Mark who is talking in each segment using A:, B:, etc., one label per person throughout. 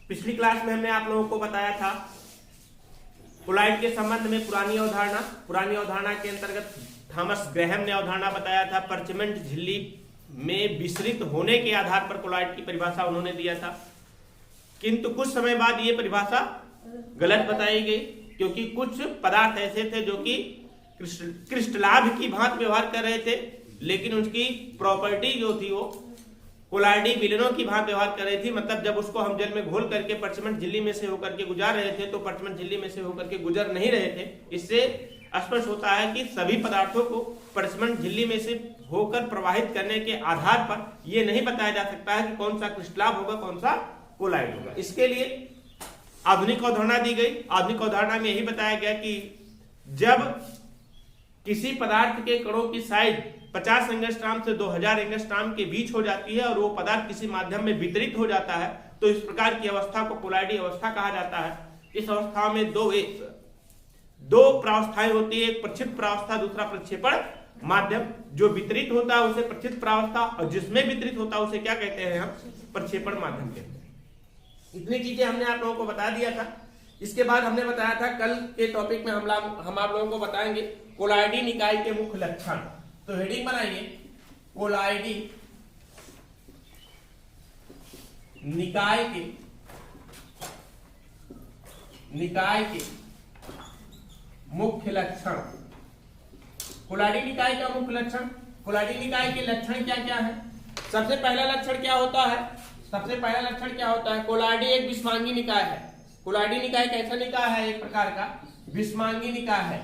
A: पिछली क्लास में हमने आप लोगों को बताया था कोलॉइड के संबंध में पुरानी अवधारणा के अंतर्गत थॉमस ग्रैहम ने अवधारणा बताया था। परचमेंट झिल्ली में विसरित होने के आधार पर कोलॉइड की परिभाषा उन्होंने दिया था, किंतु कुछ समय बाद ये परिभाषा गलत बताई गई, क्योंकि कुछ पदार्थ ऐसे थे जो कि क्रिस्टलाभ की भांति व्यवहार कर रहे थे, लेकिन उनकी प्रॉपर्टी जो थी वो कोलॉइडी विलयनों की भांति व्यवहार कर रही थी। मतलब जब उसको हम जल में घोल करके परचमेंट झिल्ली में से होकर के गुजार रहे थे तो परचमेंट झिल्ली में से होकर के गुजर नहीं रहे थे। इससे स्पष्ट होता है कि सभी पदार्थों को परचमेंट झिल्ली में से होकर प्रवाहित करने के आधार पर यह नहीं बताया जा सकता है कि कौन सा क्रिस्टलाभ होगा, कौन सा कोलॉइड होगा। इसके लिए आधुनिक अवधारणा दी गई। आधुनिक अवधारणा में यही बताया गया कि जब किसी पदार्थ के कणों की साइज 50 एंगस्ट्रॉम से 2000 एंगस्ट्रॉम के बीच हो जाती है और वो पदार्थ किसी माध्यम में वितरित हो जाता है, तो इस प्रकार की अवस्था को कोलॉइडी अवस्था कहा जाता है। इस अवस्था में दो प्रावस्थाएं होती है, एक प्रक्षिप्त प्रावस्था, दूसरा प्रक्षेपण माध्यम। जो वितरित होता है उसे प्रक्षिप्त प्रावस्था और जिसमें वितरित होता है उसे क्या कहते हैं हम? प्रक्षेपण माध्यम कहते हैं। इतनी चीजें हमने आप लोगों को बता दिया था। इसके बाद हमने बताया था कल के टॉपिक में हम आप लोगों को बताएंगे कोलॉइडी निकाय के मुख्य लक्षण। तो हेडिंग बनाइए, कोलॉइडी निकाय के मुख्य लक्षण। कोलॉइडी निकाय का मुख्य लक्षण, कोलॉइडी निकाय के लक्षण क्या क्या है? सबसे पहला लक्षण क्या होता है? कोलॉइडी एक विस्मांगी निकाय है। कोलॉइडी निकाय कैसा निकाय है? एक प्रकार का विस्मांगी निकाय है।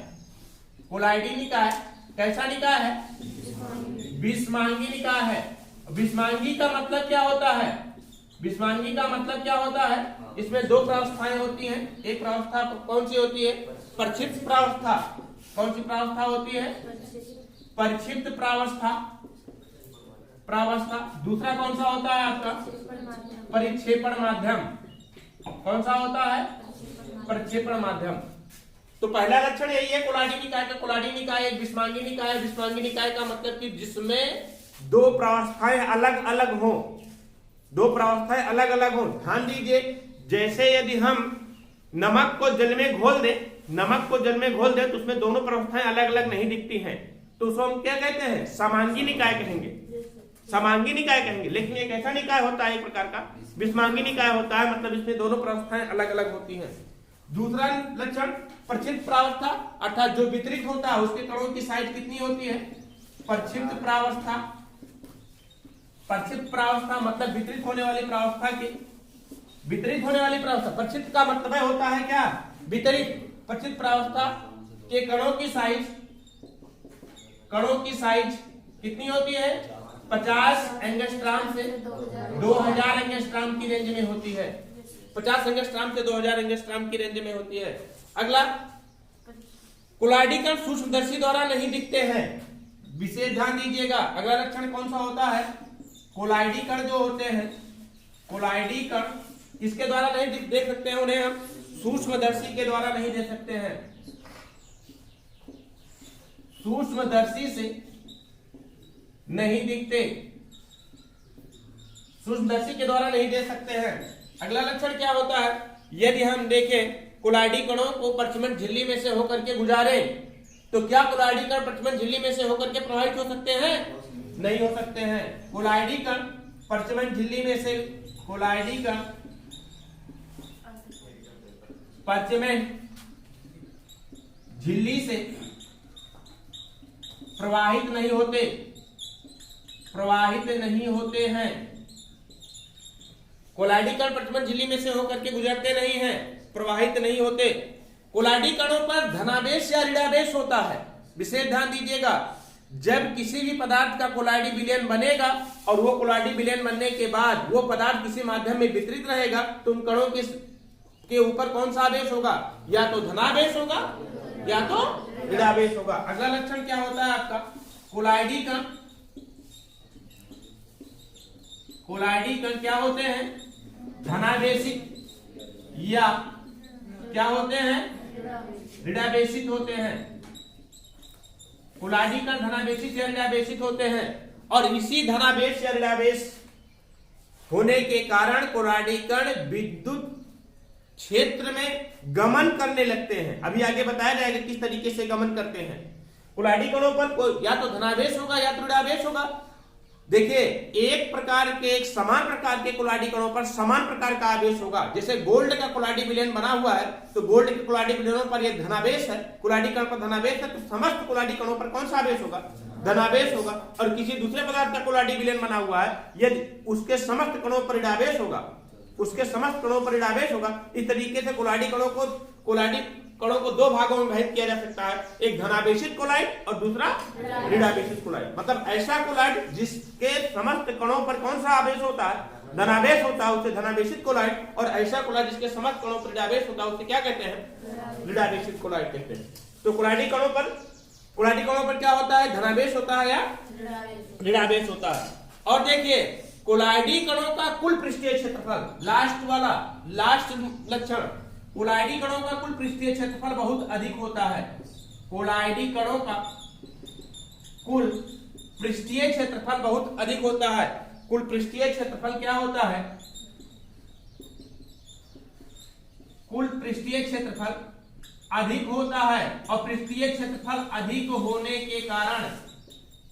A: कोलॉइडी निकाय कैसा निकाय है? विस्मांगी निकाय है। विस्मांगी का मतलब क्या होता है? इसमें दो प्रावस्थाएं होती हैं। एक प्रावस्था कौन सी होती है? प्रक्षिप्त प्रावस्था। कौन सी प्रावस्था होती है? प्रक्षिप्त प्रावस्था। दूसरा कौन सा होता है आपका? परिक्षेपण माध्यम। कौन सा होता है? प्रक्षेपण माध्यम। तो पहला लक्षण यही है कोलॉइडी निकाय का। कोलॉइडी निकाय एक विस्मांगी निकाय है। विस्मांगी निकाय का मतलब कि जिसमें दो प्रावस्थाएं अलग अलग हो। ध्यान दीजिए, जैसे यदि हम नमक को जल में घोल दें तो उसमें दोनों प्रावस्थाएं अलग अलग नहीं दिखती हैं, तो उसको हम क्या कहते हैं? समांगी निकाय कहेंगे। लेकिन एक ऐसा निकाय होता है एक प्रकार का विस्मांगी निकाय होता है, मतलब इसमें दोनों प्रावस्थाएं अलग अलग होती हैं। दूसरा लक्षण प्रक्षिप्त प्रावस्था, अर्थात जो वितरित होता है उसके कणों की साइज कितनी होती है? प्रक्षिप्त प्रावस्था मतलब वितरित होने वाली प्रावस्था। प्रक्षिप्त का मतलब होता है क्या? वितरित। प्रक्षिप्त प्रावस्था के कणों की साइज कितनी होती है? 50 एंगस्ट्रॉम से 2000 एंगस्ट्रॉम की रेंज में होती है। 50 एंगस्ट्रॉम से 2000 एंगस्ट्रॉम की रेंज में होती है। अगला, कोलॉइडी कण सूक्ष्मदर्शी द्वारा नहीं दिखते हैं। विशेष ध्यान दीजिएगा। अगला लक्षण कौन सा होता है? कोलॉइडी कण जो होते हैं, कोलॉइडी कण किसके द्वारा नहीं देख सकते हैं? उन्हें हम सूक्ष्मदर्शी के द्वारा नहीं देख सकते हैं। सूक्ष्मदर्शी से नहीं दिखते, सूक्ष्मदर्शी के द्वारा नहीं देख सकते हैं। अगला लक्षण क्या होता है? यदि हम देखें कोलॉइडी कणों को परचमेंट झिल्ली में से होकर के गुजारे, तो क्या कोलॉइडी कण परचमेंट झिल्ली में से होकर के प्रवाहित हो सकते हैं? नहीं हो सकते हैं। कोलॉइडी कण परचमेंट झिल्ली में से परचमेंट झिल्ली से प्रवाहित नहीं होते हैं। कोलॉइडी कण परचमेंट झिल्ली में से होकर के गुजरते नहीं हैं, प्रवाहित नहीं होते। कोलॉइडी कणों पर धनावेश या ऋणावेश होता है। विशेष ध्यान दीजिएगा, जब किसी भी पदार्थ का कोलॉइडी विलयन बनेगा और वो कोलॉइडी विलयन बनने के बाद वो पदार्थ किसी माध्यम में वितरित रहेगा, तो उन कणों के ऊपर कौन सा आवेश होगा? या तो धनावेश होगा या तो ऋणावेश होगा। अगला लक्षण क्या होता है आपका? कोलॉइडी कण क्या होते हैं? धनावेशित या क्या होते हैं? ऋणावेशित होते हैं। कोलॉइडी कण धनावेशित या ऋणावेशित होते हैं और इसी धनावेश या ऋणावेश होने के कारण कोलाडी कण विद्युत क्षेत्र में गमन करने लगते हैं। अभी आगे बताया जाएगा किस तरीके से गमन करते हैं। कोलाडी कणों पर या तो धनावेश होगा या तो ऋणावेश होगा। देखिए, एक समान प्रकार के कोलाडी कणों पर समान प्रकार का आवेश होगा। जैसे गोल्ड का कोलाडी विलयन बना हुआ है तो गोल्ड के कोलाडी विलयनों पर यह धनावेश है, कोलाडी कण पर धनावेश है, तो समस्त कोलाडी कणों पर कौन सा आवेश होगा? धनावेश होगा। और किसी दूसरे पदार्थ का कोलाडी विलयन बना हुआ है, यदि उसके समस्त कणों पर ऋणावेश होगा, उसके समस्त कणों पर ऋणावेश होगा। इस तरीके से कोलाडी कणों को दो भागों में विभाजित किया जा सकता है, एक धनावेशित कोलाइड और दूसरा ऋणावेशित कोलाइड। मतलब ऐसा कोलाइड जिसके समस्त कणों पर कौन सा आवेश होता है? धनावेश होता है, उसे धनावेशित कोलाइड। और ऐसा कोलाइड जिसके समस्त कणों पर ऋणावेश होता है उसे क्या कहते हैं? ऋणावेशित कोलाइड कहते हैं। तो कोलाडी कणों पर क्या होता है? धनावेश होता है या ऋणावेश होता है। और देखिए, कोलाडी कणों का कुल पृष्ठीय क्षेत्रफल, लास्ट लक्षण, कोलाडी कणों का कुल पृष्ठीय क्षेत्रफल बहुत अधिक होता है। कोलाडी कणों का कुल पृष्ठीय क्षेत्रफल बहुत अधिक होता है। कुल पृष्ठीय क्षेत्रफल क्या होता है? कुल पृष्ठीय क्षेत्रफल अधिक होता है। और पृष्ठीय क्षेत्रफल अधिक होने के कारण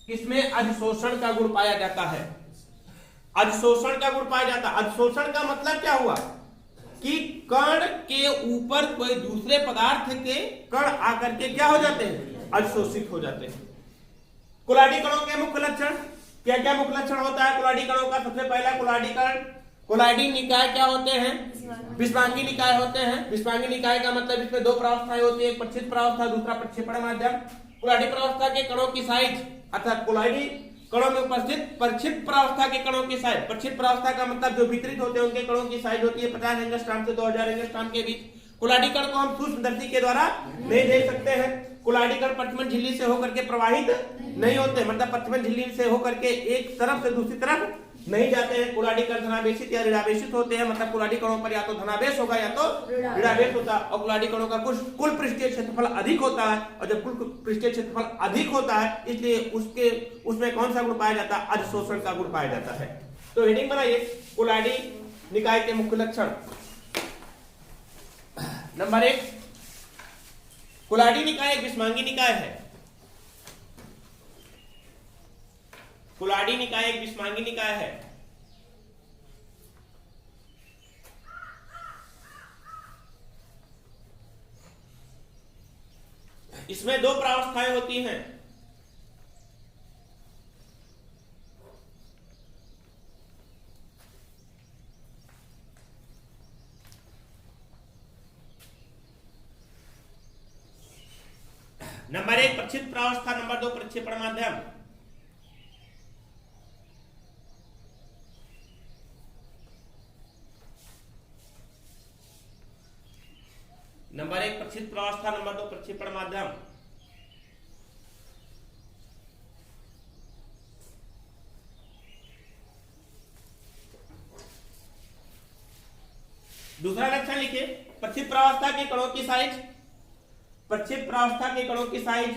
A: इसमें अधिशोषण का गुण पाया जाता है। अधिशोषण का गुण पाया जाता है। अधिशोषण का मतलब क्या हुआ कि कण के ऊपर कोई दूसरे पदार्थ के कण आकर के क्या हो जाते हैं? अधिशोषित हो जाते हैं। कोलाडी कणों के मुख्य लक्षण क्या क्या मुख्य लक्षण होता है कोलाडी कणों का? सबसे पहला कोलाडी कण, कोलाडी निकाय क्या होते हैं? विस्मांगी निकाय होते हैं। विस्मांगी निकाय का मतलब इसमें दो प्रावस्थाएं होती है, एक प्रच्छिद प्रावस्था, दूसरा प्रक्षेपण माध्यम। कोलाडी प्रावस्था के कणों की साइज अर्थात कोलाडी कणों में उपस्थित प्रच्छिद प्रावस्था के कणों की साइज, प्रच्छिद प्रावस्था का मतलब जो वितरित होते हैं उनके कणों की साइज होती है 50 एंगस्ट्रॉम से 2000 एंगस्ट्रॉम के बीच। कोलाडी कण को हम सूक्ष्मदर्शी के द्वारा नहीं देख सकते हैं। कोलाडी कण पश्चिम झिल्ली से होकर के प्रवाहित नहीं होते, मतलब पश्चिम झिल्ली से होकर के एक तरफ से दूसरी तरफ नहीं जाते हैं। कोलाडी कण धनावेशित या ऋणावेशित होते हैं, मतलब कोलाडी कणों पर या तो धनावेश होगा या तो ऋणावेश होता है। और कोलाडी कणों का कुल पृष्ठीय क्षेत्रफल अधिक होता है। और जब कुल पृष्ठीय क्षेत्रफल अधिक होता है इसलिए उसमें कौन सा गुण पाया जाता है? अधिशोषण का गुण पाया जाता है। तो हेडिंग बनाइए, कोलाडी निकाय के मुख्य लक्षण। नंबर 1, कोलाडी निकाय एक विस्मांगी निकाय है। कोलाडी निकाय एक विस्मांगी निकाय है। इसमें दो प्रावस्थाएं होती हैं। नंबर 1 प्रच्छिद प्रावस्था, नंबर 2 प्रक्षेपण माध्यम। नंबर 1 प्रच्छिद प्रावस्था, नंबर 2 प्रक्षेपण माध्यम। दूसरा लक्षण लिखिए, प्रच्छिद प्रावस्था के कणों की साइज, प्रच्छिद प्रावस्था के कणों की साइज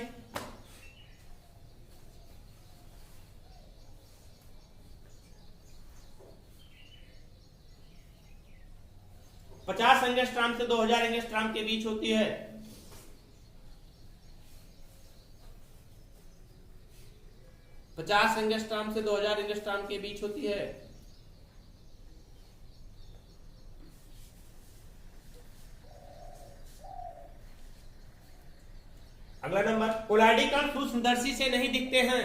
A: 50 एंगस्ट्रॉम से 2000 एंगस्ट्रॉम के बीच होती है। एंगस्ट्रॉम से 2000 एंगस्ट्रॉम के बीच होती है। अगला नंबर, कोलाडी कण सूक्ष्मदर्शी से नहीं दिखते हैं।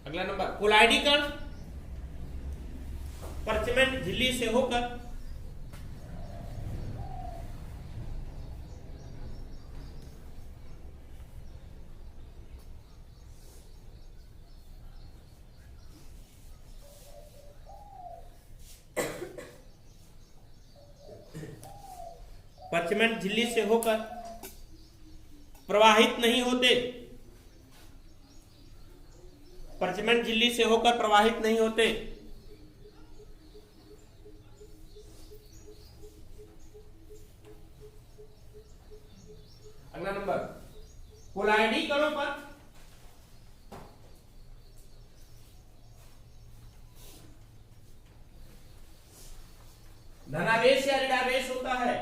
A: अगला नंबर, कोलाडी कण परचमेंट झिल्ली से होकर परचमेंट झिल्ली से होकर प्रवाहित नहीं होते। परचमेंट झिल्ली से होकर प्रवाहित नहीं होते। अगला नंबर, कोलाइडी कणों पर धनावेश या ऋणावेश होता है।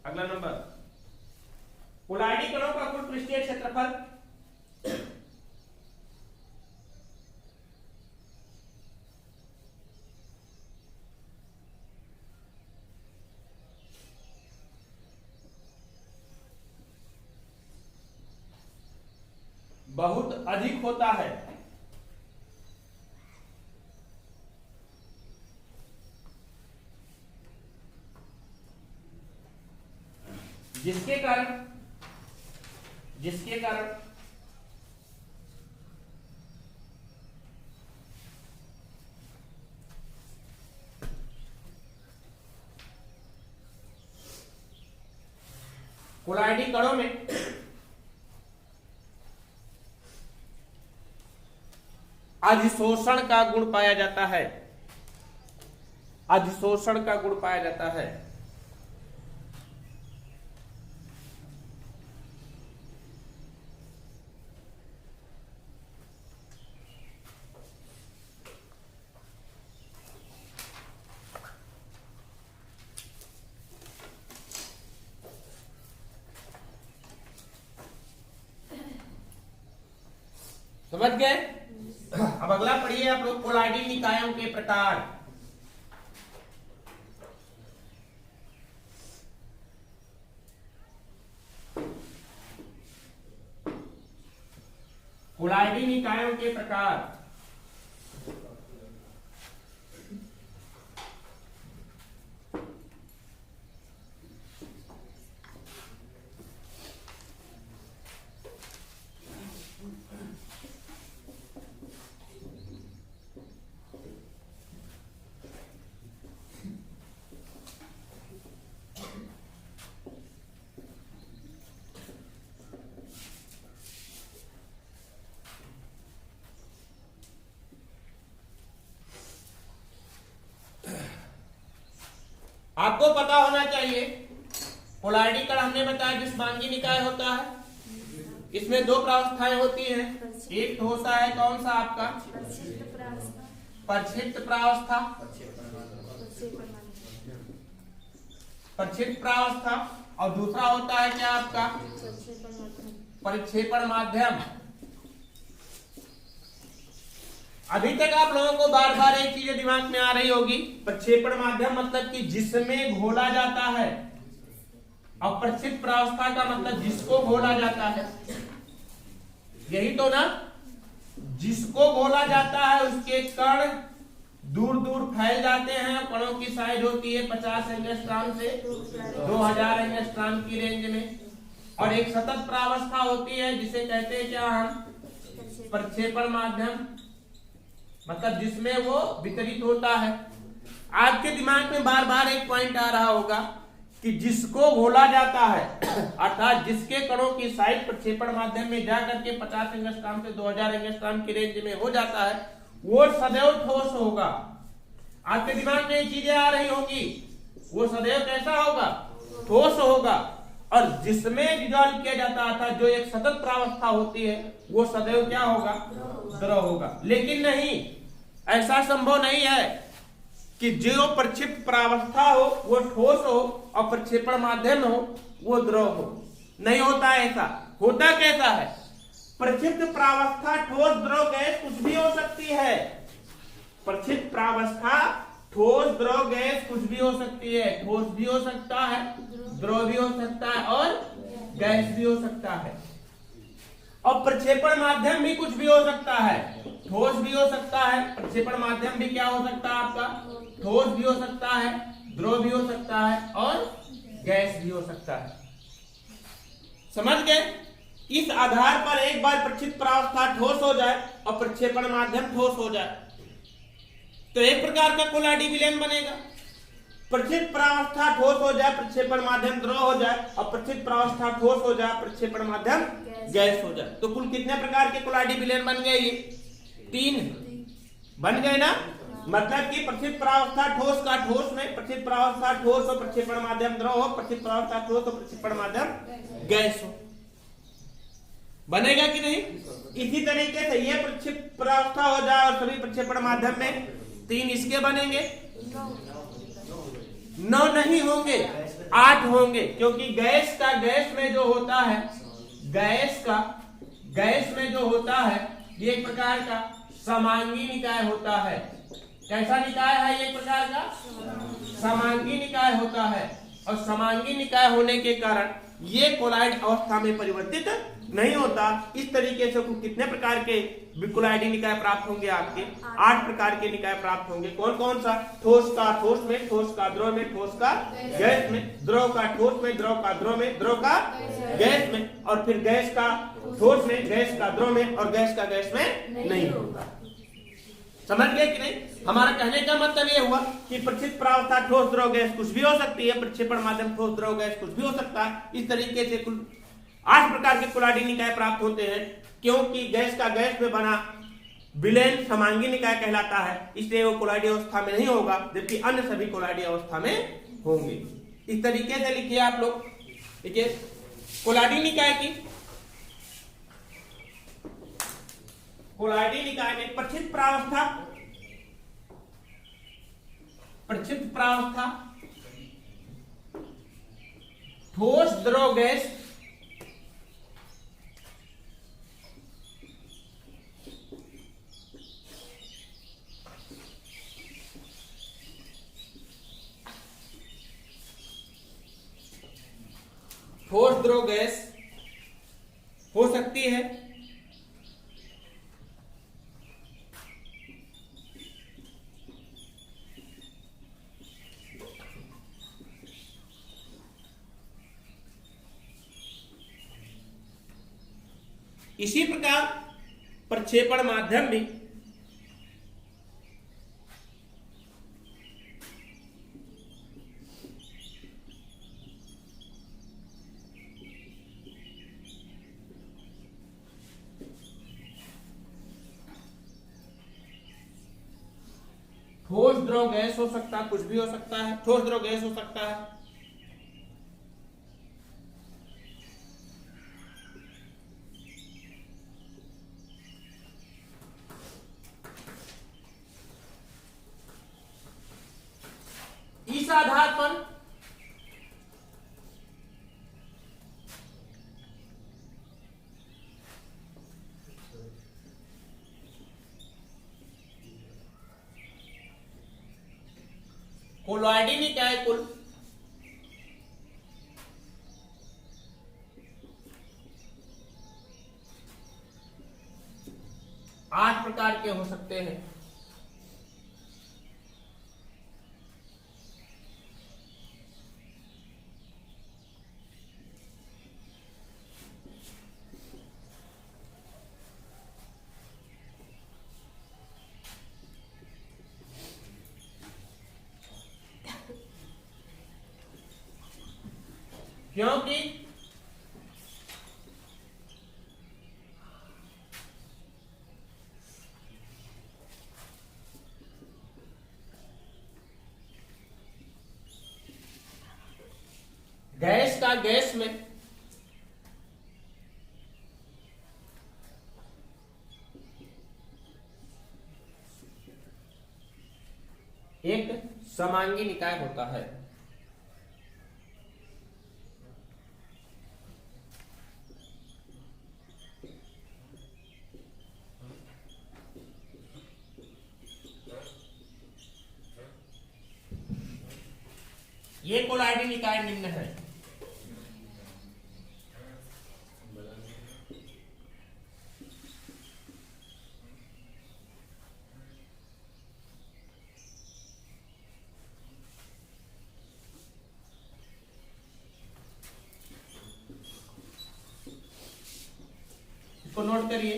A: अगला नंबर, कोलाइडी कणों का कुल पृष्ठीय क्षेत्रफल बहुत अधिक होता है। जिसके कारण कोलाइडी कणों में अधिशोषण का गुण पाया जाता है। अधिशोषण का गुण पाया जाता है। समझ गए? अब अगला पढ़िए आप लोग, कोलाइडी निकायों के प्रकार। कोलाइडी निकायों के प्रकार। आपको पता होना चाहिए, कोलाइडी कण हमने बताया जिस्मांगी निकाय होता है। इसमें दो प्रावस्थाएं होती हैं। एक तो होता है कौन सा आपका प्रक्षिप्त प्रावस्था, प्रक्षिप्त प्रावस्था, और दूसरा होता है क्या आपका परिक्षेपण माध्यम। अभी तक आप लोगों को बार बार एक चीज दिमाग में आ रही होगी, प्रक्षेपण माध्यम मतलब कि जिसमें घोला जाता है, और प्रक्षिप्त प्रावस्था का मतलब जिसको घोला जाता है। यही तो ना, जिसको घोला जाता है उसके कण दूर दूर फैल जाते हैं। कणों की साइज होती है 50 एंगस्ट्रॉम से 2000 एंगस्ट्रॉम की रेंज में। और एक सतत प्रावस्था होती है जिसे कहते हैं क्या हम प्रक्षेपण माध्यम, मतलब जिसमें वो वितरित होता है। आपके दिमाग में बार बार एक पॉइंट आ रहा होगा कि जिसको घोला जाता है अर्थात जिसके कणों की साइज प्रक्षेपण माध्यम में जाकर के 50 एंगस्ट्रॉम से 2000 एंगस्ट्रॉम की रेंज में हो जाता है, वो सदैव ठोस होगा। आपके दिमाग में ये चीजें आ रही होंगी, वो सदैव कैसा होगा, ठोस होगा। और जिसमें डिजॉल्व किया जाता था, जो एक सतत प्रावस्था होती है, वो सदैव क्या होगा, द्रव होगा। लेकिन नहीं, ऐसा संभव नहीं है कि जो प्रक्षिप्त प्रावस्था हो वो ठोस हो और प्रक्षेपण माध्यम हो वो द्रव हो। नहीं होता ऐसा। होता कैसा है, प्रक्षिप्त प्रावस्था ठोस द्रव गैस कुछ भी हो सकती है। प्रक्षिप्त प्रावस्था ठोस द्रव गैस कुछ भी हो सकती है। ठोस भी हो सकता है, द्रव भी हो सकता है और गैस भी हो सकता है। और प्रक्षेपण माध्यम भी कुछ भी हो सकता है। ठोस भी हो सकता है, प्रक्षेपण माध्यम भी क्या हो सकता है आपका, ठोस भी हो सकता है, द्रव भी हो सकता है और गैस भी हो सकता है। समझ गए? इस आधार पर एक बार प्रक्षिप्त प्रावस्था ठोस हो जाए और प्रक्षेपण माध्यम ठोस हो जाए तो एक प्रकार का कोलाडी विलयन बनेगा। प्रक्षेप प्रावस्था ठोस हो जाए, प्रक्षेपण माध्यम द्रव हो जाए, और प्रक्षेप प्रावस्था ठोस हो जाए, प्रक्षेपण माध्यम गैस हो जाए। तो कुल कितने प्रकार के कोलाडी विलयन बन गए? ये 3 बन गए ना। मतलब कि प्रक्षेप प्रावस्था ठोस का ठोस में, प्रक्षेप प्रावस्था ठोस हो, प्रक्षेपण माध्यम द्रव हो, प्रक्षेप प्रावस्था ठोस हो, प्रक्षेपण माध्यम गैस हो। बनेगा कि नहीं? इसी तरीके से ये प्रक्षेप प्रावस्था हो जाए और सभी प्रक्षेपण माध्यम में 3 इसके बनेंगे। 9 नहीं होंगे, 8 होंगे, क्योंकि गैस का गैस में जो होता है, गैस का गैस में जो होता है ये एक प्रकार का समांगी निकाय होता है। कैसा निकाय है? एक प्रकार का समांगी निकाय होता है, और समांगी निकाय होने के कारण ये कोलाइड अवस्था में परिवर्तित नहीं होता। इस तरीके से कितने प्रकार के कोलाइडी निकाय प्राप्त होंगे? आपके 8 प्रकार के निकाय प्राप्त होंगे। कौन कौन सा? ठोस का ठोस में, ठोस का द्रव में, ठोस का गैस में, द्रव का ठोस में, द्रव का द्रव में, द्रव का गैस में, और फिर गैस का ठोस में, गैस का द्रव में, और गैस का गैस में नहीं होगा। समझ गए कि नहीं? हमारा कहने का मतलब ये हुआ कि प्रक्षेप प्रावस्था ठोस द्रव गैस कुछ भी हो सकती है, प्रक्षेपण माध्यम ठोस द्रव गैस कुछ भी हो सकता है। इस तरीके से कुल 8 प्रकार के कोलाडी निकाय प्राप्त होते हैं। क्योंकि गैस का गैस में बना विलयन समांगी निकाय कहलाता है, इसलिए वो कोलाडी अवस्था में नहीं होगा, जबकि अन्य सभी कोलाडी अवस्था में होंगे। इस तरीके से लिखिए आप लोग। देखिए कोलाडी निकाय की, कोलाडी निकाय में प्रक्षिप्त प्रावस्था, प्रक्षिप्त प्रावस्था ठोस द्रव गैस, ठोस द्रव गैस हो सकती है। इसी प्रकार प्रक्षेपण माध्यम भी ठोस द्रव गैस हो सकता है, कुछ भी हो सकता है, ठोस द्रव गैस हो सकता है। इस आधार पर कोलॉइडी निकाय कुल 8 प्रकार के हो सकते हैं। क्योंकि गैस का गैस में एक समांगी निकाय होता है। ये कोलॉइडी निकाय निम्न है। इसको नोट करिए।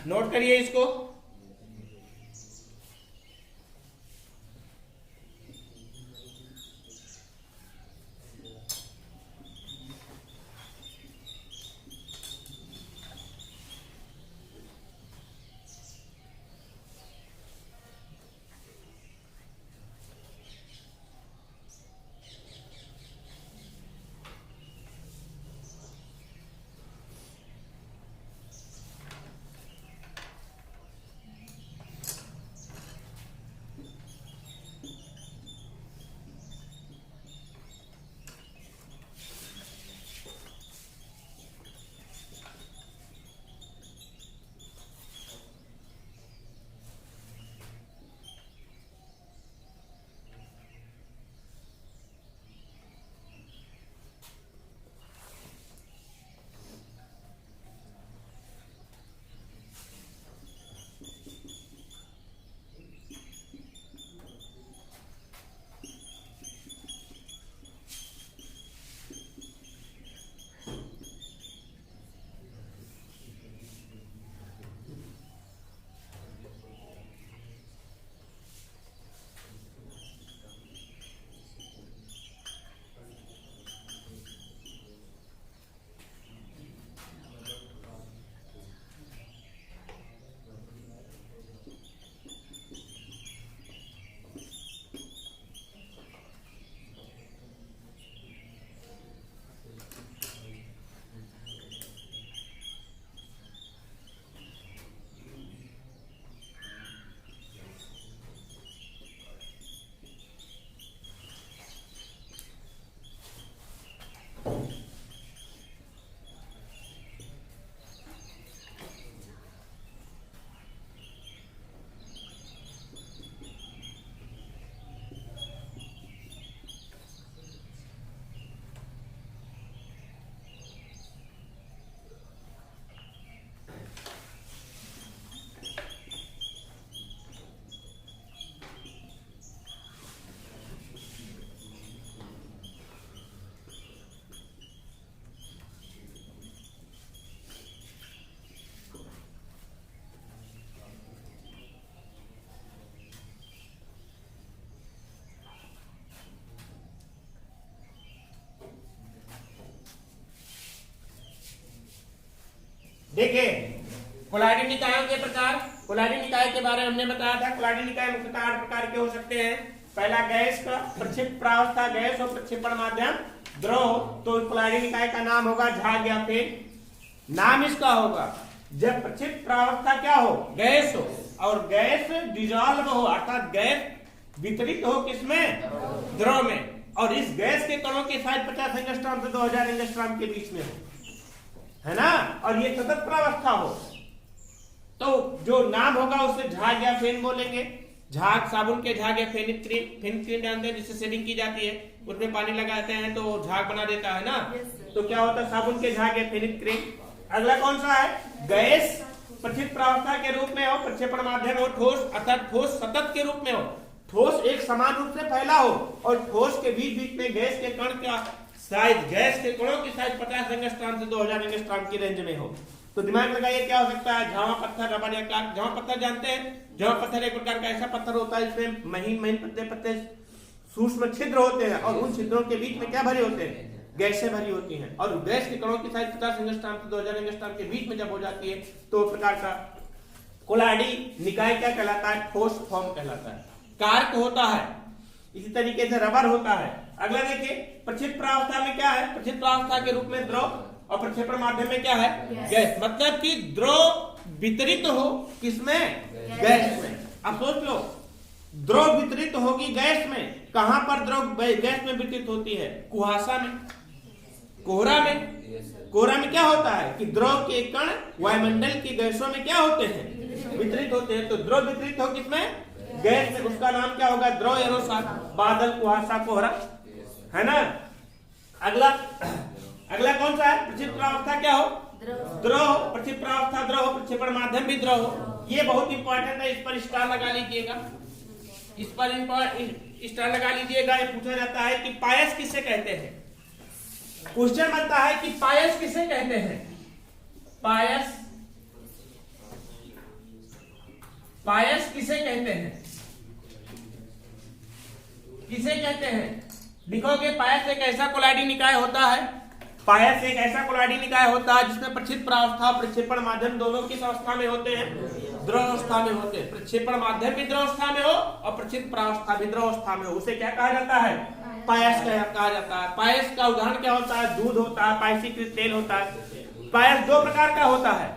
A: नोट करिए इसको। देखिए कोलाइडल निकायों के प्रकार, कोलाइडल निकाय के बारे में हमने बताया था। कोलाइडल निकाय मुख्यतः 8 प्रकार के हो सकते हैं। पहला गैस का प्रक्षेप प्रावस्था गैस और प्रक्षेपण माध्यम द्रव, तो कोलाइडल निकाय का नाम होगा झाग या फेन। नाम इसका होगा जब प्रक्षेप प्रावस्था क्या हो, गैस हो, और गैस डिजॉल्व हो अर्थात गैस वितरित हो किसमें, द्रव में, और इस गैस के कणों की साइज 50 एंगस्ट्रॉम से 2000 एंगस्ट्रॉम के बीच में हो, है ना, और ये सतत प्रावस्था हो, तो जो नाम होगा उसे झाग या फेन बोलेंगे। झाग साबुन के झाग या फेनिक क्रीम जानते हैं जिससे शेडिंग की जाती है, उसमें पानी लगाते हैं तो झाग बना देता है ना, तो क्या होता है साबुन के झाग या फेनिक क्रीम। अगला कौन सा है, गैस प्रक्षेप प्रावस्था के रूप में हो, प्रक्षेपण माध्यम हो ठोस अर्थात ठोस सतत के रूप में हो, ठोस एक समान रूप से फैला हो, और ठोस के बीच बीच में गैस के कण का साइज, गैस के कणों की साइज 50 एंगस्ट्रॉम से 2000 एंगस्ट्रॉम की रेंज में हो। तो दिमाग लगाइए क्या हो सकता है, झावा पत्थर, रबर या काट। झावा पत्थर जानते हैं, झावा पत्थर एक प्रकार का ऐसा पत्थर होता है जिसमें महीन महीन पत्ते पत्ते सूक्ष्म छिद्र होते हैं, और उन छिद्रों के बीच में क्या भरी होते हैं, गैसें भरी होती हैं, और गैस के कणों की साइज 50 एंगस्ट्रॉम से 2000 एंगस्ट्रॉम के बीच में जब हो जाती है तो प्रकार का कोलाइडल निकाय क्या कहलाता है, ठोस फॉर्म कहलाता है। कार्क होता है, इसी तरीके से रबर होता है। अगला देखिए प्रक्षेप प्रावस्था में क्या है, प्रक्षेप प्रावस्था के रूप में द्रव, और प्रक्षेपण माध्यम में क्या है, गैस। मतलब कि द्रव वितरित हो किसमें, गैस में। अब सोच लो द्रव वितरित होगी गैस में, कहां पर द्रव गैस में वितरित होती है, कुहासा में, कोहरा में। कोहरा में क्या होता है कि द्रव के कण वायुमंडल की गैसों में क्या होते हैं, वितरित होते हैं। तो द्रव वितरित हो किसमें, गैस में, उसका नाम क्या होगा, द्रव एरोसॉल। बादल, कुहासा, कोहरा, है ना। अगला कौन सा है, प्रक्षेप प्रावस्था क्या हो, द्रव, प्रक्षेप प्रावस्था द्रव, प्रक्षेपण माध्यम भी द्रव हो। ये बहुत इंपॉर्टेंट है, इस पर स्टार लगा लीजिएगा, इस पर स्टार लगा लीजिएगा। ये पूछा जाता है कि पायस किसे कहते हैं, क्वेश्चन बनता है कि पायस किसे कहते हैं। पायस पायस किसे कहते हैं? किसे कहते हैं? लिखोगे पायस एक ऐसा कोलाइडी निकाय होता है, पायस एक ऐसा कोलाइडी निकाय होता है जिसमें प्रक्षेप प्रावस्था और प्रक्षेपण माध्यम दोनों किस अवस्था में होते हैं? द्रव अवस्था में होते हैं। प्रक्षेपण माध्यम भी द्रव अवस्था में हो और प्रक्षेप प्रावस्था भी द्रव अवस्था में हो, उसे क्या कहा जाता है? पायस कहा जाता है। पायस का उदाहरण क्या होता है? दूध होता है, पायसीकृत तेल होता है। पायस दो प्रकार का होता है,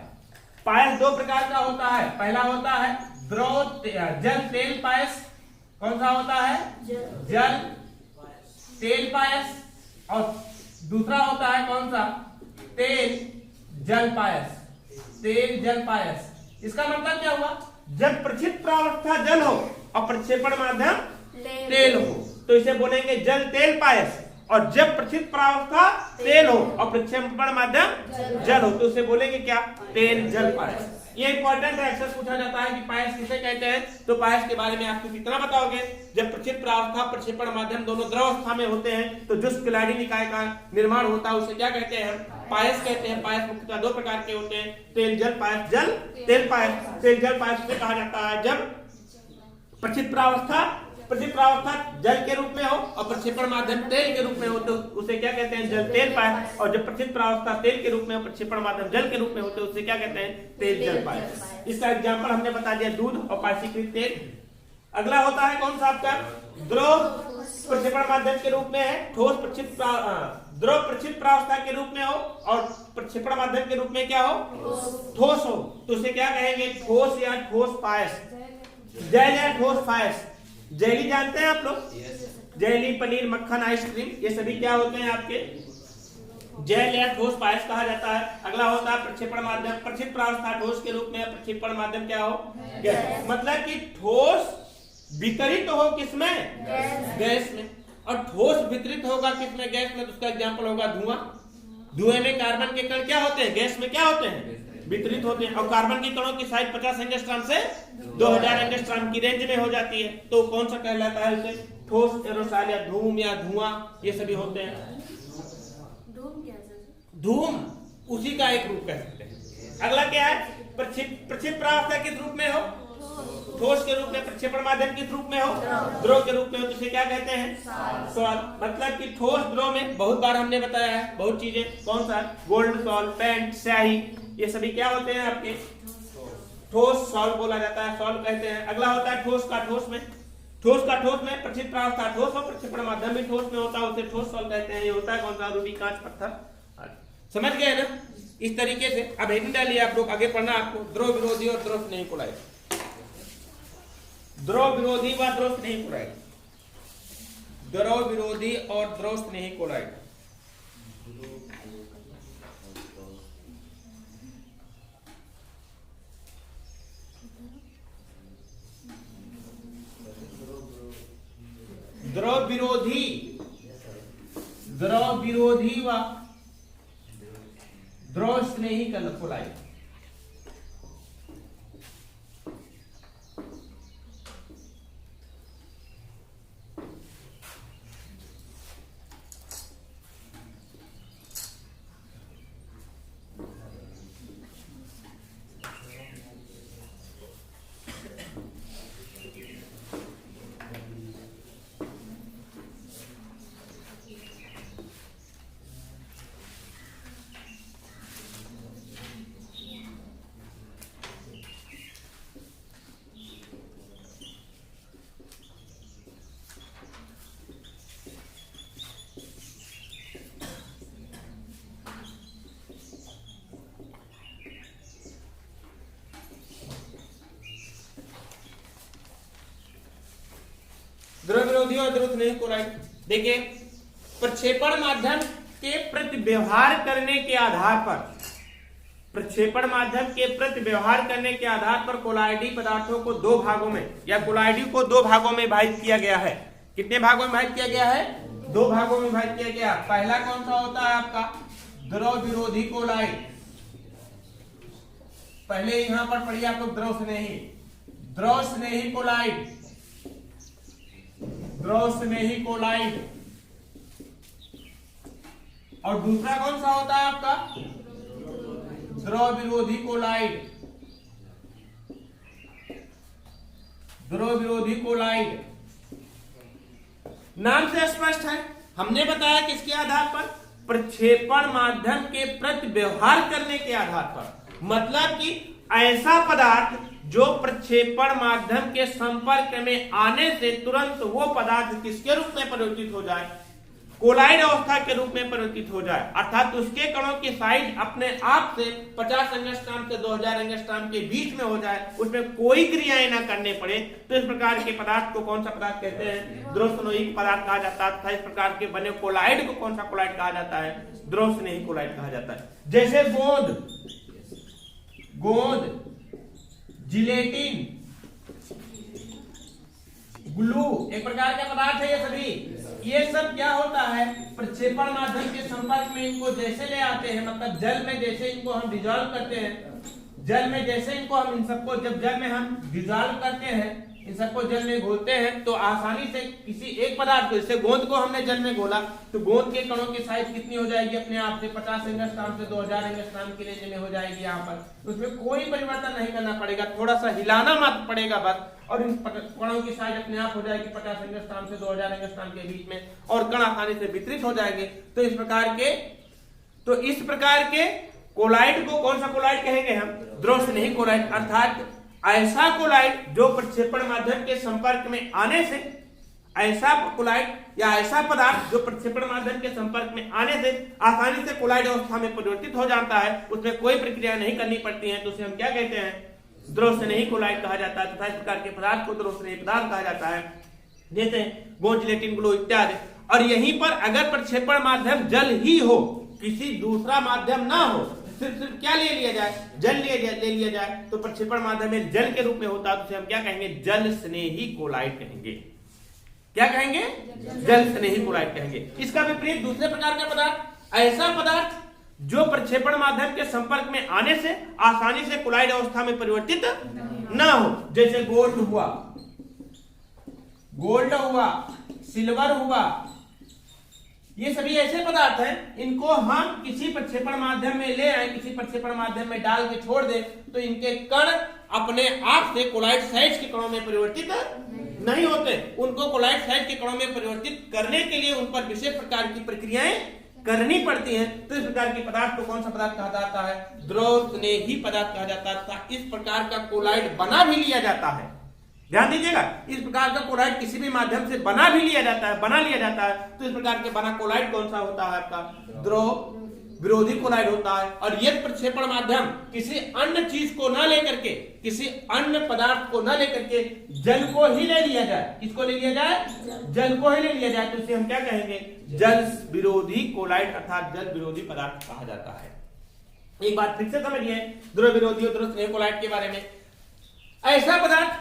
A: पायस दो प्रकार का होता है। पहला होता है द्रव जल तेल पायस। कौन सा होता है? जल तेल पायस। और दूसरा होता है कौन सा? तेल जल पायस। तेल जल पायस। इसका मतलब क्या हुआ? जब प्रक्षेप प्रावस्था जल हो और प्रक्षेपण माध्यम तेल हो तो इसे बोलेंगे जल तेल पायस। और जब प्रक्षेप प्रावस्था तेल हो और प्रक्षेपण माध्यम जल हो तो उसे बोलेंगे क्या? तेल जल पायस। ये इंपॉर्टेंट है, अक्सर पूछा जाता है कि पायस किसे कहते हैं। तो पायस के बारे में आपको कितना बताओगे? जब प्रक्षेप प्रावस्था प्रक्षेपण माध्यम दोनों द्रव अवस्था में होते हैं तो जिस कोलाइडी निकाय का निर्माण होता है उसे क्या कहते हैं? पायस कहते हैं। पायस मुख्यतः दो प्रकार के होते हैं, तेल जल पायस। जल तेल पायस। तेल जल पायस से कहा जाता है जब प्रक्षेप प्रावस्था जल के रूप में हो और प्रक्षेपण माध्यम तेल के रूप में हो तो उसे क्या कहते हैं? जल तेल पायस। और जब प्रक्षेप प्रावस्था तेल के रूप में हो, प्रक्षेपण माध्यम जल के रूप में होते उसे क्या कहते हैं? तेल जल पायस। इसका एग्जांपल हमने बता दिया, दूध और पायसीकृत तेल। अगला होता है कौन सा आपका? द्रव प्रक्षेपण माध्यम के रूप में है, ठोस प्रक्षेप द्रव प्रक्षेप प्रावस्था के रूप में हो और प्रक्षेपण माध्यम के रूप में क्या हो? ठोस हो तो उसे क्या कहेंगे? ठोस या ठोस पायस। जैल या ठोस पायस। जैली जानते हैं आप लोग? जैली, पनीर, मक्खन, आइसक्रीम, ये सभी क्या होते हैं आपके? जैल या ठोस पायस कहा जाता है। अगला होता है प्रक्षेपण माध्यम। प्रक्षेप प्रावस्था ठोस के रूप में, प्रक्षेपण माध्यम क्या हो? गैस। मतलब कि ठोस वितरित हो किसमें? गैस में। और ठोस वितरित होगा किसमें? गैस में। तो उसका एग्जाम्पल होगा धुआं। धुएं में कार्बन के कण क्या होते हैं? गैस में क्या होते हैं? वितरित होते हैं। और कार्बन के कणों की साइज 50 एंगस्ट्रॉम से 2000 एंगस्ट्रॉम की रेंज में हो जाती है तो कौन सा कहलाता है? उसे ठोस एरोसॉल या धूम या धुआं, ये सभी होते हैं। धूम उसी का एक रूप कह सकते हैं। अगला क्या है? प्रक्षेप प्रावस्था किस रूप में हो? ठोस के रूप में। प्रक्षेपण माध्यम किस रूप में हो? द्रव के रूप में हो तो इसे क्या कहते हैं? सॉल। मतलब कि ठोस द्रव में बहुत बार हमने बताया है बहुत चीजें। कौन सा? गोल्ड सॉल, पेंट, स्याही, ये सभी क्या होते हैं आपके? ठोस सॉल बोला जाता है, सॉल कहते हैं। अगला होता है ठोस का ठोस में। ठोस का ठोस में प्रक्षेप प्रावस्था ठोस और प्रक्षेपण माध्यम भी ठोस में होता है, उसे ठोस सॉल कहते हैं। ये होता है कौन सा? रूबी, कांच, पत्थर। समझ गए ना? इस तरीके से अब हेडिंग डालिए आप लोग, आगे पढ़ना आपको द्रव विरोधी और द्रव स्नेही कोलाइड। द्रव विरोधी व द्रव स्नेही कोलाइड। द्रव विरोधी और द्रव स्नेही कोलाइड। द्रव विरोधी व द्रव स्नेही कोलाइड। द्रव विरोधी और द्रव स्नेही कोलाइड। देखिए, प्रक्षेपण माध्यम के प्रति व्यवहार करने के आधार पर, प्रक्षेपण माध्यम के प्रति व्यवहार करने के आधार पर कोलाइडी पदार्थों को दो भागों में या कोलाइडी को दो भागों में विभाजित किया गया है। कितने भागों में विभाजित किया गया है? दो भागों में विभाजित किया गया। पहला कौन सा होता है आपका? द्रव विरोधी कोलाइड। पहले यहां पर पढ़िए आप लोग द्रव स्नेही। द्रव स्नेही कोलाइड, द्रव स्नेही कोलाइड। और दूसरा कौन सा होता है आपका? द्रव विरोधी कोलाइड। ध्रुव विरोधी कोलाइड। नाम से स्पष्ट है, हमने बताया किसके आधार पर, प्रक्षेपण माध्यम के प्रति व्यवहार करने के आधार पर। मतलब कि ऐसा पदार्थ जो प्रक्षेपण माध्यम के संपर्क में आने से तुरंत वो पदार्थ किसके रूप में परिवर्तित हो जाए, कोलाइड अवस्था के रूप में परिवर्तित हो जाए, अर्थात उसके कणों की साइज अपने आप से 50 एंगस्ट्रॉम से 2000 एंगस्ट्रॉम के बीच में हो जाए, उसमें कोई क्रियाएं ना करने पड़े, तो इस प्रकार के पदार्थ को कौन सा पदार्थ कहते हैं, द्रव स्नेही पदार्थ कहा जाता है। तथा इस प्रकार के बने कोलाइड को कौन सा कोलाइड कहा जाता है, द्रव स्नेही कोलाइड कहा जाता है। जैसे गोंद, जिलेटिन, ग्लू एक प्रकार का पदार्थ है। ये सभी ये सब क्या होता है, प्रक्षेपण माध्यम के संपर्क में इनको जैसे ले आते हैं, मतलब जल में जैसे इनको हम डिजॉल्व करते हैं, जल में जैसे इनको हम इन सबको जब जल में हम डिजॉल्व करते हैं, इन सबको जल में घोलते हैं, तो आसानी से किसी एक पदार्थ को, जैसे गोंद को हमने जल में घोला तो गोंद के कणों की साइज कितनी हो जाएगी, अपने आप से 50 एंगस्ट्रॉम से 2000 एंगस्ट्रॉम के रेंज में हो जाएगी। यहाँ पर उसमें कोई परिवर्तन नहीं करना पड़ेगा, थोड़ा सा हिलाना मात्र पड़ेगा बस, और इन कणों की साइज अपने आप हो जाएगी 50 एंगस्ट्रॉम से 2000 एंगस्ट्रॉम के बीच में, और कण आसानी से वितरित हो जाएंगे। तो इस प्रकार के कोलाइड को कौन सा कोलाइड कहेंगे हम, द्रव स्नेही कोलाइड। अर्थात ऐसा कोलाइड जो प्रक्षेपण माध्यम के संपर्क में आने से, ऐसा कोलाइड या ऐसा पदार्थ जो प्रक्षेपण माध्यम के संपर्क में आने से आसानी से कोलाइड अवस्था में परिवर्तित हो जाता है, उसमें कोई प्रक्रिया नहीं करनी पड़ती है, तो उसे हम क्या कहते हैं, द्रव स्नेही कोलाइड कहा जाता है। तथा इस प्रकार के पदार्थ को द्रव स्नेही पदार्थ कहा जाता है, जैसे गोंद, जिलेटिन, ग्लू इत्यादि। और यहीं पर अगर प्रक्षेपण माध्यम जल ही हो, किसी दूसरा माध्यम ना हो, सिर्फ क्या ले लिया जाए, जल ले लिया जाए, तो प्रक्षेपण माध्यम में जल के रूप में होता है, तो उसे हम क्या कहेंगे, जल स्नेही कोलाइड कहेंगे। क्या कहेंगे, जल स्नेही कोलाइड कहेंगे। इसका विपरीत दूसरे प्रकार का पदार्थ, ऐसा पदार्थ जो प्रक्षेपण माध्यम के संपर्क में आने से आसानी से कोलाइड अवस्था में परिवर्तित ना हो, जैसे गोल्ड हुआ, सिल्वर हुआ, ये सभी ऐसे पदार्थ हैं, इनको हम किसी प्रक्षेपण माध्यम में ले आए, किसी प्रक्षेपण माध्यम में डाल के छोड़ दें, तो इनके कण अपने आप से कोलाइड साइज के कणों में परिवर्तित नहीं होते। उनको कोलाइड साइज के कणों में परिवर्तित करने के लिए उन पर विशेष प्रकार की प्रक्रियाएं करनी पड़ती हैं। तो इस प्रकार के पदार्थ को कौन सा पदार्थ कहा जाता है, द्रव स्नेही पदार्थ कहा जाता है। इस प्रकार का कोलाइड बना भी लिया जाता है, ध्यान दीजिएगा, इस प्रकार का कोलाइड किसी भी माध्यम से बना लिया जाता है। तो इस प्रकार के बना कोलाइड कौन सा होता है, आपका द्रव विरोधी कोलाइड होता है। और यदि प्रक्षेपण माध्यम किसी अन्य चीज को न लेकर के, किसी अन्य पदार्थ को न लेकर के जल को ही ले लिया जाए, किसको ले लिया जाए, जल को ही ले लिया जाए, तो इसे हम क्या कहेंगे, जल विरोधी कोलाइड अर्थात जल विरोधी पदार्थ कहा जाता है। एक बात फिर से समझिए द्रव विरोधी और द्रव स्नेही कोलाइड के बारे में। ऐसा पदार्थ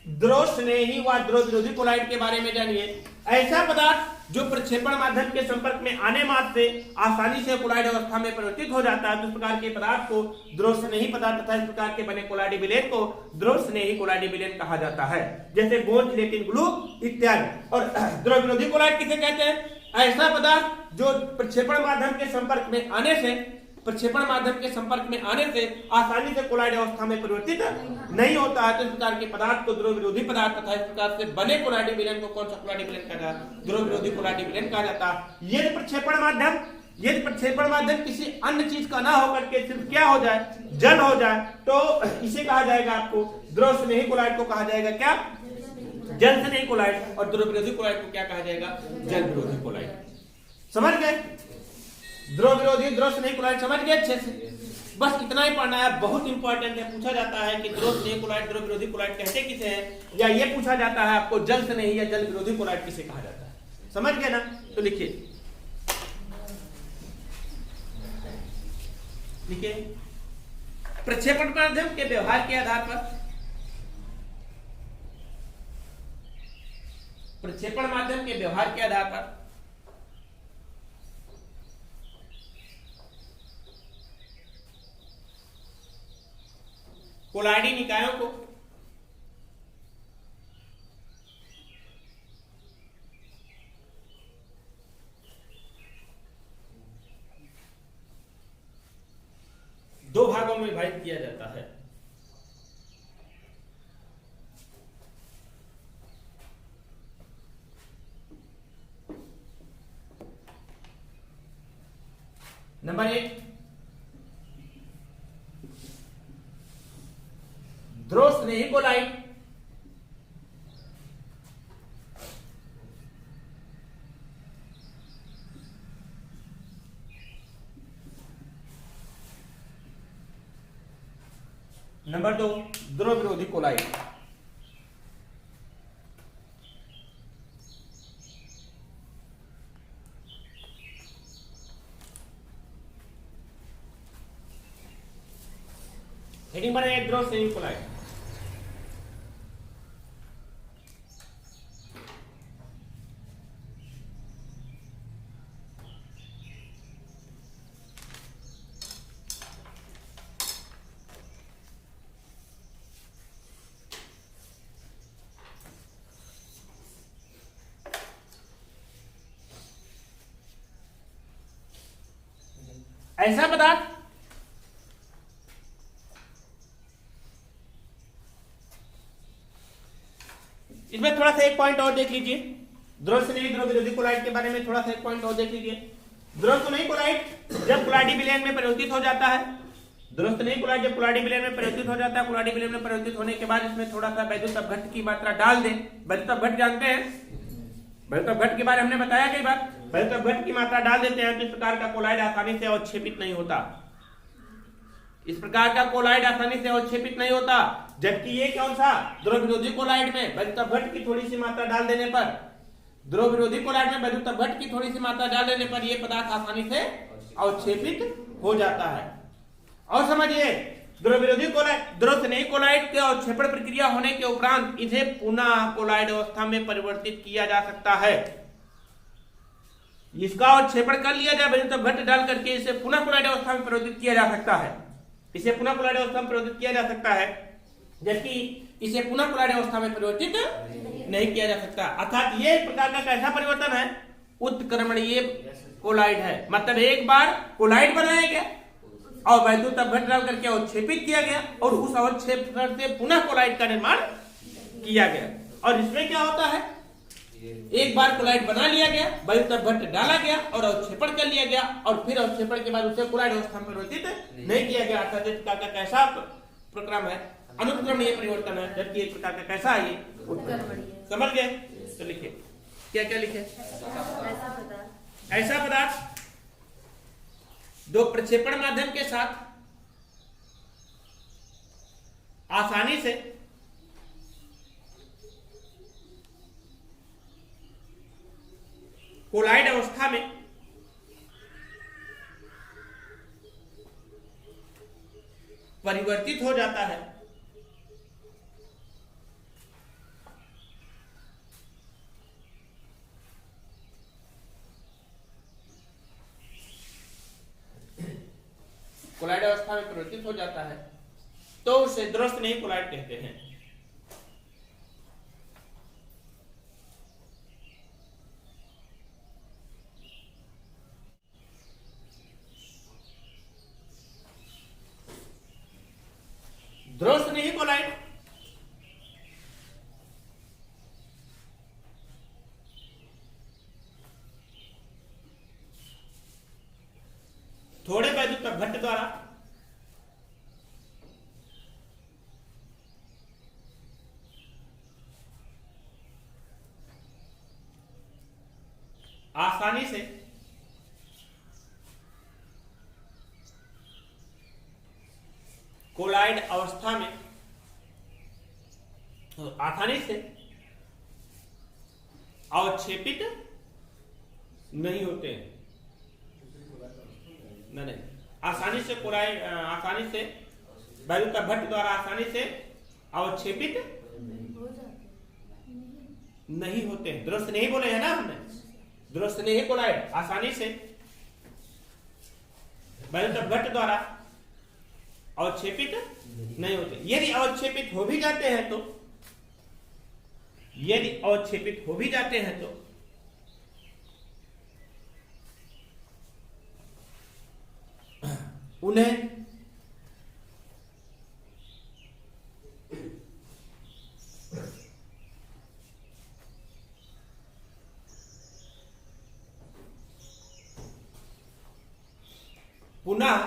A: द्रव स्नेही व द्रव विरोधी कोलाइड के बारे में जानिए। ऐसा पदार्थ जो प्रक्षेपण माध्यम के संपर्क में आने मात्र से आसानी से कोलाइड अवस्था में परिवर्तित हो जाता है, तो इस प्रकार के पदार्थ को द्रव स्नेही पदार्थ तथा इस प्रकार के बने कोलाइड विलेन को द्रव स्नेही कोलाइड विलेन कहा जाता है, जैसे गोंद, जिलेटिन, ग्लू इत्यादि। और द्रव विरोधी कोलाइड किसे कहते हैं, ऐसा पदार्थ जो प्रक्षेपण माध्यम के संपर्क में आने से, प्रक्षेपण माध्यम के संपर्क में आने से आसानी से कोलाइड अवस्था में परिवर्तित नहीं होता है, तो इस प्रकार के पदार्थ को द्रव विरोधी पदार्थ तथा इस प्रकार से बने कोलाइड विलेन को कौन सा कोलाइड विलेन कहा जाता है, द्रव विरोधी कोलाइड विलेन कहा जाता है। यदि प्रक्षेपण माध्यम किसी अन्य चीज का ना होकर के सिर्फ क्या हो जाए, जल हो जाए, तो इसे कहा जाएगा आपको द्रव स्नेही कोलाइड को कहा जाएगा क्या, जल स्नेही कोलाइड। और द्रव विरोधी कोलाइड को क्या कहा जाएगा, जल विरोधी कोलाइड। समझ गए, द्रव विरोधी द्रव स्नेही कोलाइड समझ गए अच्छे से। बस इतना ही पढ़ना है, बहुत इंपॉर्टेंट है। पूछा जाता है कि द्रव स्नेही कोलाइड द्रव विरोधी कोलाइड कहते किसे हैं, या ये पूछा जाता है आपको जल स्नेही या जल विरोधी कोलाइड किसे कहा जाता है। समझ गए ना, तो लिखिए प्रक्षेपण माध्यम के व्यवहार के आधार पर, प्रक्षेपण माध्यम के व्यवहार के आधार पर कोलाइडी निकायों को दो भागों में विभाजित किया जाता है। नंबर 8 ध्रुव स्नेही कोलाइट। नंबर 2 ध्रुव विरोधी कोलाइट। हेडिंग बने ध्रुव स्नेही कोलाइट। ऐसा पदार्थ इसमें थोड़ा सा एक पॉइंट और देख लीजिए, ध्रुव स्नेही ध्रुव विरोधी कोलाइट के बारे में थोड़ा सा एक पॉइंट और देख लीजिए। ध्रुव स्नेही कोलाइट जब कोलाइडी विलयन में परिवर्तित हो जाता है, ध्रुव स्नेही कोलाइट जब कोलाइडी विलयन में परिवर्तित हो जाता है, कोलाइडी विलयन में परिवर्तित होने के बाद इसमें थोड़ा सा वैद्युत अपघट्ट की मात्रा डाल दें। वैद्युत अपघट्ट जानते हैं, वैद्युत अपघट्ट के बारे में हमने बताया कई बार। वैद्युत अपघट्ट की मात्रा डाल देते हैं तो इस प्रकार का कोलाइड आसानी से अवक्षेपित नहीं होता, इस प्रकार का कोलाइड आसानी से अवक्षेपित नहीं होता। जबकि ये कौन सा ध्रुव विरोधी कोलाइड में वैद्युत अपघट्ट की थोड़ी सी मात्रा डाल देने पर, ध्रुव विरोधी कोलाइड में वैद्युत अपघट्ट की थोड़ी सी मात्रा डाल देने पर यह पदार्थ आसानी से अवक्षेपित हो जाता है। और समझिए ध्रुव विरोधी कोलाइड ध्रुव स्नेही कोलाइड के अवक्षेपण प्रक्रिया होने के उपरांत इसे पुनः कोलाइड अवस्था में परिवर्तित किया जा सकता है। इसका अवक्षेपण कर लिया जाए वैद्युत अपघट्ट डाल करके इसे पुनः कोलाइड अवस्था में परिवर्तित किया जा सकता है, इसे पुनः कोलाइड अवस्था में परिवर्तित किया जा सकता है, जबकि इसे पुनः कोलाइड अवस्था में परिवर्तित नहीं किया जा सकता। अर्थात ये एक प्रकार का कैसा परिवर्तन है, उत्क्रमणीय कोलाइड है। मतलब एक बार कोलाइड बनाया गया और वैद्युत अपघट्ट डाल करके अवक्षेपित किया गया और उस अवक्षेपण से पुनः कोलाइड का निर्माण किया गया। और इसमें क्या होता है, एक बार कोलाइड बना लिया गया, वैद्युत अपघट्ट डाला गया और अवक्षेपण कर लिया गया और फिर अवक्षेपण के बाद उसे कोलाइड अवस्था में परिवर्तित नहीं किया गया। अर्थात इस प्रकार का कैसा प्रक्रम है, अनुत्क्रमणीय परिवर्तन है, जबकि एक प्रकार का कैसा है ये उत्क्रमणीय। समझ गए? तो लिखिए क्या क्या लिखे। ऐसा पदार्थ दो प्रक्षेपण माध्यम के साथ आसानी से कोलाइड अवस्था में परिवर्तित हो जाता है। कोलाइड अवस्था में परिवर्तित हो जाता है तो उसे ध्रुव स्नेही कोलाइड कहते हैं। ध्रुव स्नेही कोलाइड थोड़े वैद्युत अपघट्ट द्वारा आसानी से कोलाइड अवस्था में आसानी से अवक्षेपित नहीं होते हैं। नहीं, आसानी से कोलाइड आसानी से वैद्युत अपघट्ट द्वारा आसानी से अवक्षेपित नहीं होते हैं। ध्रुव स्नेही बोले हैं ना हमने, ध्रुव स्नेही कोलाइड आसानी से वैद्युत अपघट्ट द्वारा अवक्षेपित नहीं होते। यदि अवक्षेपित हो भी जाते हैं तो उन्हें पुनः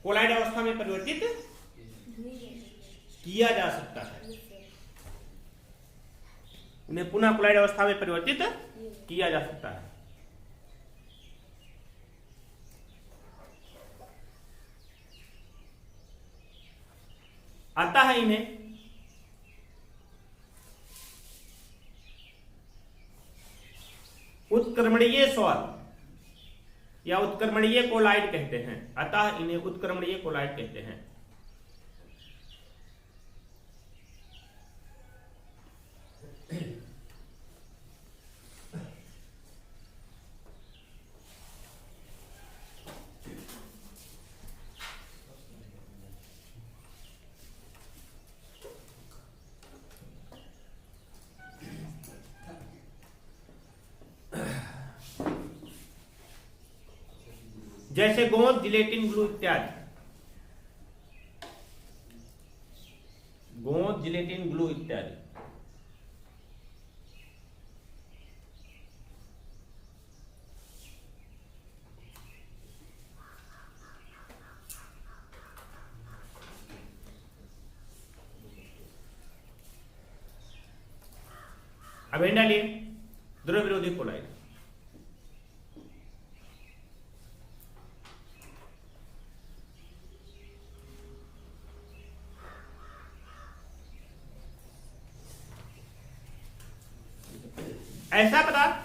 A: कोलाइड अवस्था में परिवर्तित किया जा सकता है। उन्हें पुनः कोलाइड अवस्था में परिवर्तित किया जा सकता है। आता है इन्हें उत्क्रमणीय सॉल या उत्क्रमणीय कोलाइड कहते हैं। अतः इन्हें उत्क्रमणीय कोलाइड कहते हैं। जैसे गोंद, जिलेटिन, ग्लू इत्यादि। गोंद, जिलेटिन, ग्लू इत्यादि। अब डालिए द्रव विरोधी कोलाइड। ऐसा पदार्थ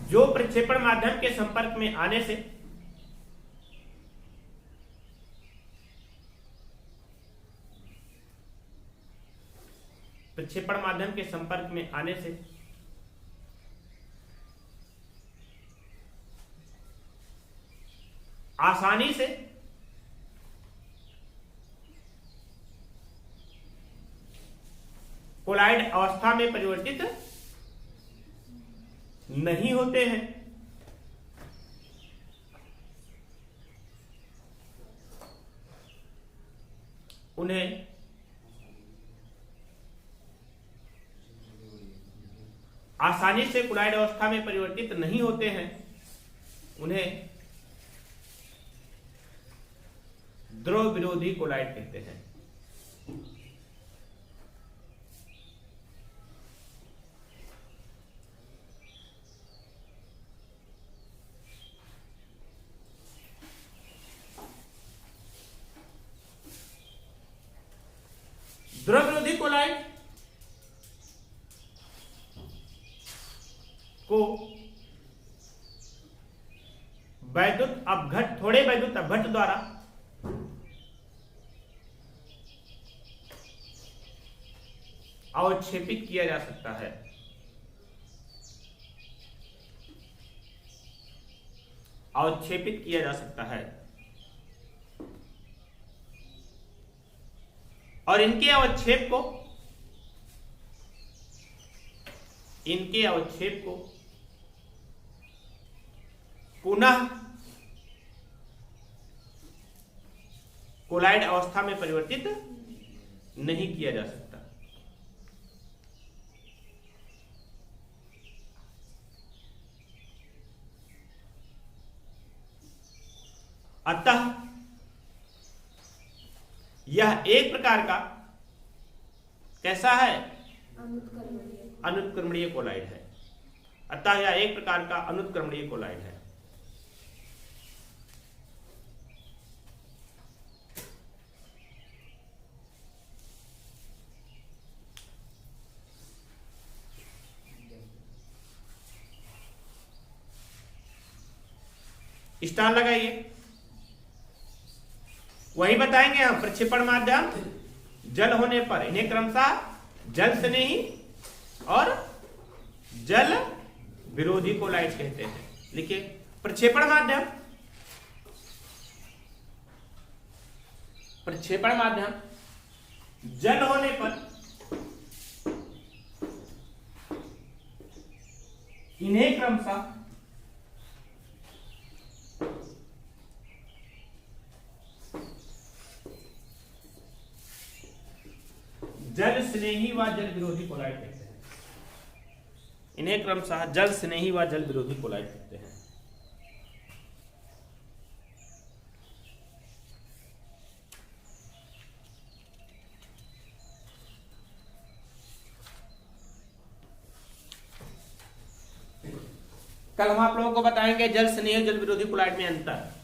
A: जो प्रक्षेपण माध्यम के संपर्क में आने से आसानी से कोलाइड अवस्था में परिवर्तित नहीं होते हैं, उन्हें आसानी से कोलाइड अवस्था में परिवर्तित नहीं होते हैं, उन्हें द्रव विरोधी कोलाइड कहते हैं। द्रव विरोधी कोलाइड को वैद्युत अपघट्ट, थोड़े वैद्युत अपघट्ट द्वारा अवक्षेपित किया जा सकता है। अवक्षेपित किया जा सकता है और इनके अवक्षेप को पुनः कोलाइड अवस्था में परिवर्तित नहीं किया जा सकता। अतः यह एक प्रकार का कैसा है? अनुत्क्रमणीय कोलाइड है। अतः यह एक प्रकार का अनुत्क्रमणीय कोलाइड है। स्टार लगाइए। वही बताएंगे हम। प्रक्षेपण माध्यम जल होने पर इन्हें क्रमशः जल स्नेही और जल विरोधी कोलाइड कहते हैं। लिखिए, प्रक्षेपण माध्यम जल होने पर इन्हें क्रमशः जल स्नेही व जल विरोधी कोलाइड कहते हैं। इन्हें क्रमशः जल स्नेही व जल विरोधी कोलाइड कहते हैं। कल हम आप लोगों को बताएंगे जल स्नेही और जल विरोधी कोलाइड में अंतर।